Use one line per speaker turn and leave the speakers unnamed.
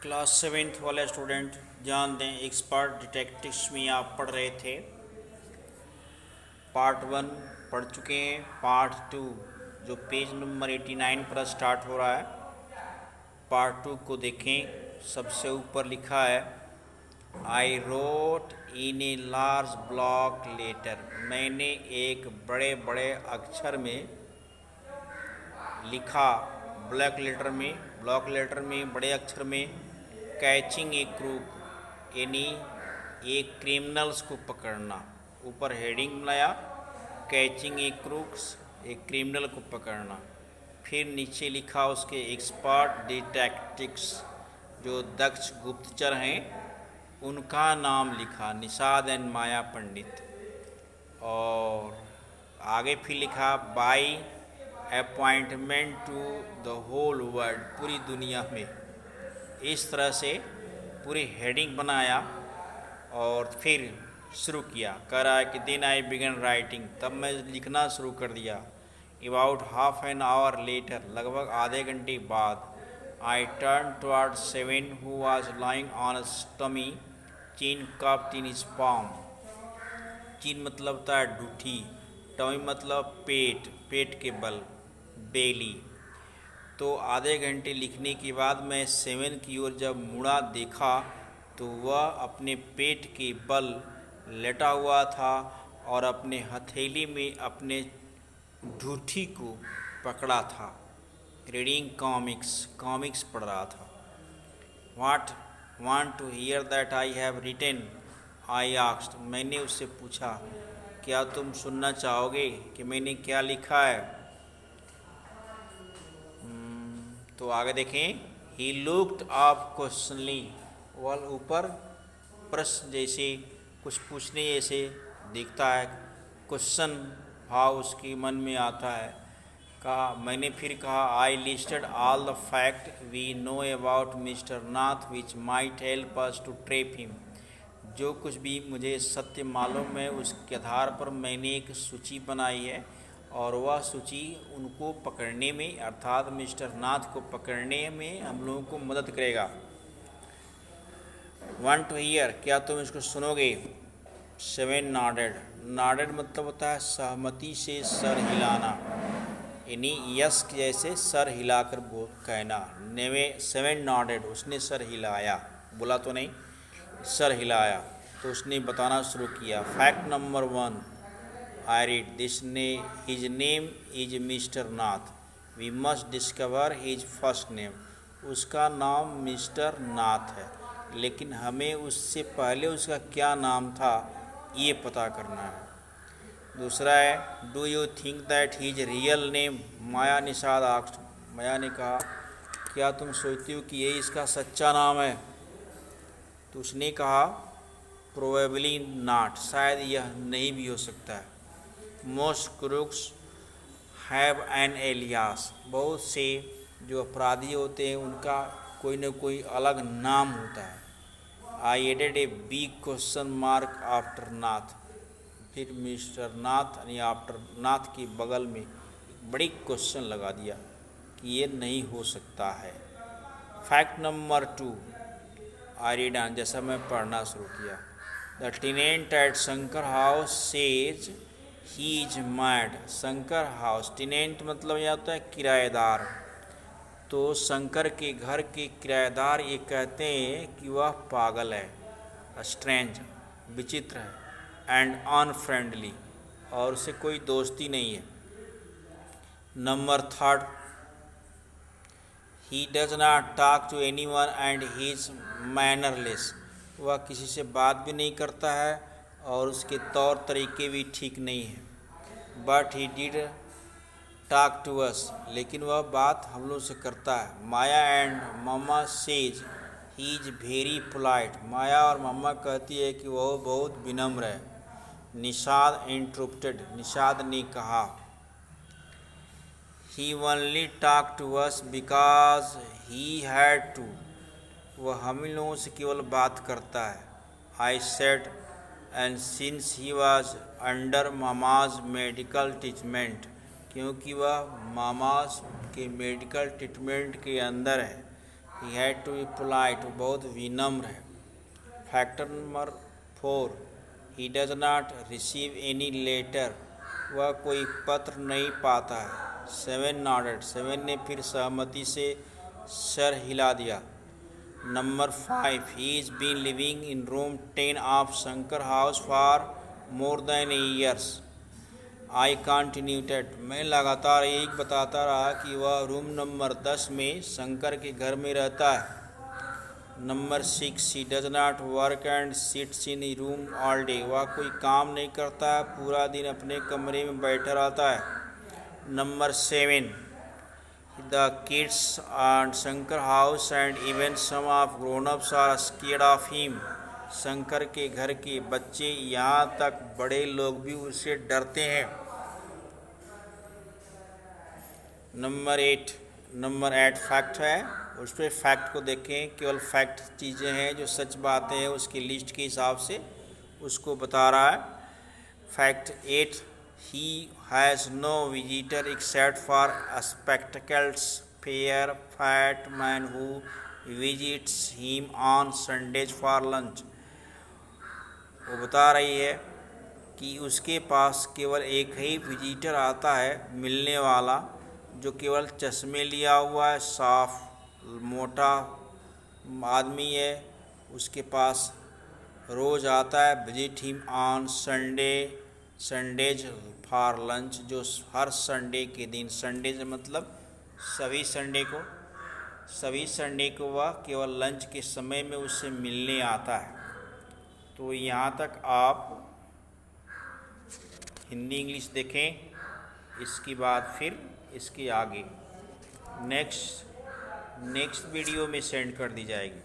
Class seventh वाले student ध्यान दें। एक्सपर्ट डिटेक्टिव्स में आप पढ़ रहे थे। पार्ट 1 पढ़ चुके हैं। पार्ट 2 जो पेज नंबर 89 पर स्टार्ट हो रहा है, पार्ट 2 को देखें। सबसे ऊपर लिखा है I wrote in a large block letter. मैंने एक बड़े बड़े अक्षर में लिखा, ब्लॉक लेटर में बड़े अक्षर में, कैचिंग ए क्रूक यानी एक क्रिमिनल्स को पकड़ना। ऊपर हेडिंग बनाया कैचिंग ए क्रूक्स, एक क्रिमिनल को पकड़ना। फिर नीचे लिखा उसके एक्सपर्ट डिटेक्टिव्स, जो दक्ष गुप्तचर हैं उनका नाम लिखा, निषाद एंड माया पंडित। और आगे फिर लिखा by appointment to the whole world, पूरी दुनिया में। इस तरह से पूरी हेडिंग बनाया और फिर शुरू किया। कह रहा है कि दिन आई बिगन राइटिंग, तब मैं लिखना शुरू कर दिया। About half an hour later, लगभग आधे घंटे बाद, I turn toward Seven who was lying on stomach, chin cupped in his palm. चीन मतलब होता है डूठी, टमी मतलब पेट, पेट के बल, बेली। तो आधे घंटे लिखने के बाद मैं सेवन की ओर जब मुड़ा देखा तो वह अपने पेट के बल लेटा हुआ था और अपने हथेली में अपने ढूठी को पकड़ा था। रीडिंग कॉमिक्स पढ़ रहा था। Want to hear that I have written, I asked. मैंने उससे पूछा, क्या तुम सुनना चाहोगे कि मैंने क्या लिखा है? तो आगे देखें। ही लुक्ड अप क्वेश्चनली, वह ऊपर प्रश्न जैसे कुछ पूछने जैसे दिखता है, क्वेश्चन भाव उसके मन में आता है। मैंने फिर कहा I listed all the fact we know about mister Nath which might help us to trap him. जो कुछ भी मुझे सत्य मालूम है उसके आधार पर मैंने एक सूची बनाई है और वह सूची उनको पकड़ने में, अर्थात मिस्टर नाथ को पकड़ने में हम लोगों को मदद करेगा। वांट टू हियर, क्या तुम इसको सुनोगे? सेवन नॉडेड मतलब होता है सहमति से सर हिलाना, यानी यस जैसे सर हिलाकर कहना। सेवन नॉडेड, उसने सर हिलाया, बोला तो नहीं, सर हिलाया। तो उसने बताना शुरू किया। Fact number 1, I read, his name is Mr. Nath. We must discover his first name. उसका नाम मिस्टर नाथ है, लेकिन हमें उससे पहले उसका क्या नाम था ये पता करना है। दूसरा है do you think that his real name, Maya Nishad asked. Maya ने कहा, क्या तुम सोचती हो कि ये इसका सच्चा नाम है? तो उसने कहा प्रोबेबली नॉट, शायद यह नहीं भी हो सकता है। Most crooks have an alias, बहुत से जो अपराधी होते हैं उनका कोई न कोई अलग नाम होता है। I added a big question mark after Nath, फिर मिस्टर नाथ यानी आफ्टर नाथ के बगल में बड़ी क्वेश्चन लगा दिया कि ये नहीं हो सकता है। Fact number 2, I read on, जैसा मैं पढ़ना शुरू किया। The tenant at Shankar house says he is mad. Shankar house, tenant मतलब यह होता है किराएदार। तो शंकर के घर के किराएदार ये कहते हैं कि वह पागल है, स्ट्रेंज, विचित्र है, एंड अनफ्रेंडली, और उससे कोई दोस्ती नहीं है। Number 3, he does not talk to anyone and he is mannerless. वह किसी से बात भी नहीं करता है और उसके तौर तरीके भी ठीक नहीं हैं। But he did talk to us, लेकिन वह बात हम लोग से करता है। Maya and mama says he is very polite. Maya और मम्मा कहती है कि वह बहुत विनम्र है। निषाद इंटरप्टेड, निषाद ने कहा, he only talk to us because he had to. वह हम लोगों से केवल बात करता है। I said, and since he was under mama's medical treatment, क्योंकि वह मामाज के मेडिकल ट्रीटमेंट के अंदर है। He had to be polite, बहुत विनम्र है। Factor number 4, he does not receive any letter, वह कोई पत्र नहीं पाता है। 7 नॉडेड, 7 ने फिर सहमति से सर हिला दिया। Number 5, he is been living in room 10 of Shankar House for more than years. I continued, मैं लगातार एक बताता रहा कि वह रूम नंबर 10 में शंकर के घर में रहता है। Number 6, he does not work and sits in room all day, वह कोई काम नहीं करता है, पूरा दिन अपने कमरे में बैठा रहता है। Number 7, the kids and Shankar house and even some of grown ups are scared of him, Shankar के घर के बच्चे यहाँ तक बड़े लोग भी उससे डरते हैं। नंबर 8 फैक्ट है, उस पर फैक्ट को देखें, केवल फैक्ट चीज़ें हैं जो सच बातें हैं उसकी लिस्ट के हिसाब से उसको बता रहा है। Fact 8, he has no visitor except for a spectacles fair fat man who visits him on Sundays for lunch. वो बता रही है कि उसके पास केवल एक ही विजिटर आता है मिलने वाला, जो केवल चश्मे लिया हुआ है, साफ मोटा आदमी है, उसके पास रोज़ आता है। Visit him on Sundays for lunch, जो हर संडे के दिन, संडे से मतलब सभी संडे को वह केवल लंच के समय में उससे मिलने आता है। तो यहाँ तक आप हिंदी इंग्लिश देखें, इसके बाद फिर इसके आगे नेक्स्ट वीडियो में सेंड कर दी जाएगी।